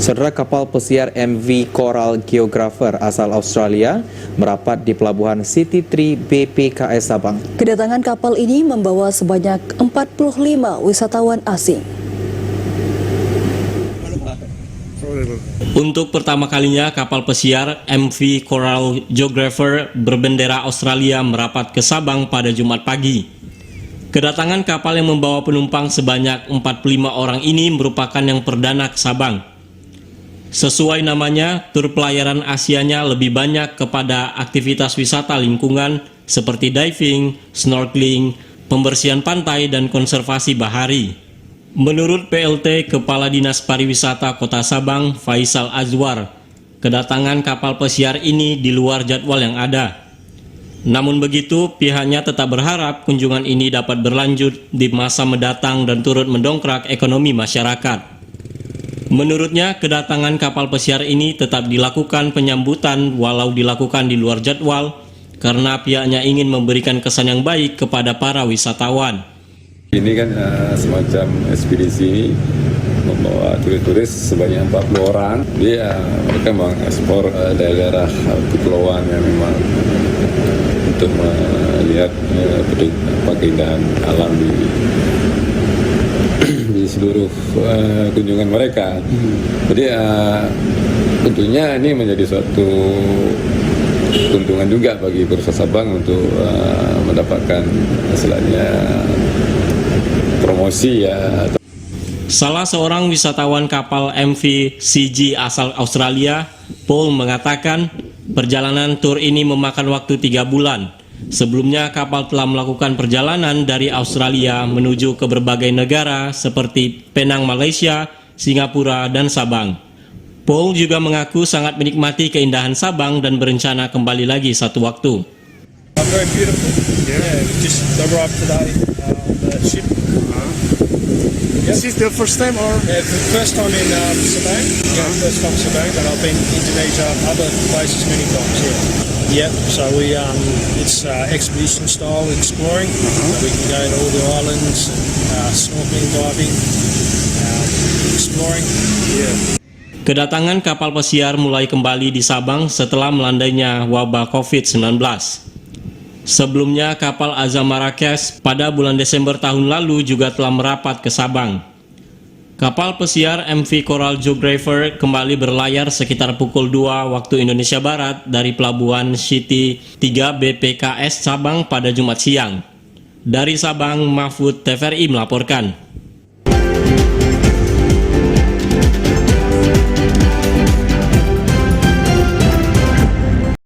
Saudara, kapal pesiar MV Coral Geographer asal Australia merapat di pelabuhan City Tree BPKS Sabang. Kedatangan kapal ini membawa sebanyak 45 wisatawan asing. Untuk pertama kalinya, kapal pesiar MV Coral Geographer berbendera Australia merapat ke Sabang pada Jumat pagi. Kedatangan kapal yang membawa penumpang sebanyak 45 orang ini merupakan yang perdana ke Sabang. Sesuai namanya, tur pelayaran Asianya lebih banyak kepada aktivitas wisata lingkungan seperti diving, snorkeling, pembersihan pantai, dan konservasi bahari. Menurut PLT Kepala Dinas Pariwisata Kota Sabang, Faisal Azwar, kedatangan kapal pesiar ini di luar jadwal yang ada. Namun begitu, pihaknya tetap berharap kunjungan ini dapat berlanjut di masa mendatang dan turut mendongkrak ekonomi masyarakat. Menurutnya, kedatangan kapal pesiar ini tetap dilakukan penyambutan walau dilakukan di luar jadwal karena pihaknya ingin memberikan kesan yang baik kepada para wisatawan. Ini kan semacam ekspedisi membawa turis-turis sebanyak 40 orang. Dia mereka mengekspor daerah kepulauan yang memang untuk melihat keindahan alam di seluruh kunjungan mereka. Jadi tentunya ini menjadi suatu keuntungan juga bagi Bursa Sabang untuk mendapatkan istilahnya promosi ya. Salah seorang wisatawan kapal MV CG asal Australia, Paul, mengatakan perjalanan tur ini memakan waktu 3 bulan. Sebelumnya, kapal telah melakukan perjalanan dari Australia menuju ke berbagai negara seperti Penang, Malaysia, Singapura, dan Sabang. Paul juga mengaku sangat menikmati keindahan Sabang dan berencana kembali lagi satu waktu. Very beautiful. Yeah, we just arrived today on the ship. This is the first time or? Yeah, the first time in Sabang. Yeah, first time Sabang, but I've been in Indonesia, other places many times. Yeah. So it's expedition style exploring. We can go to all the islands, snorkeling, diving, exploring. Yeah. Kedatangan kapal pesiar mulai kembali di Sabang setelah melandainya wabah COVID-19. Sebelumnya, kapal Azam Marrakesh pada bulan Desember tahun lalu juga telah merapat ke Sabang. Kapal pesiar MV Coral Geographer kembali berlayar sekitar pukul 2 waktu Indonesia Barat dari pelabuhan City 3 BPKS Sabang pada Jumat siang. Dari Sabang, Mahfud TVRI melaporkan.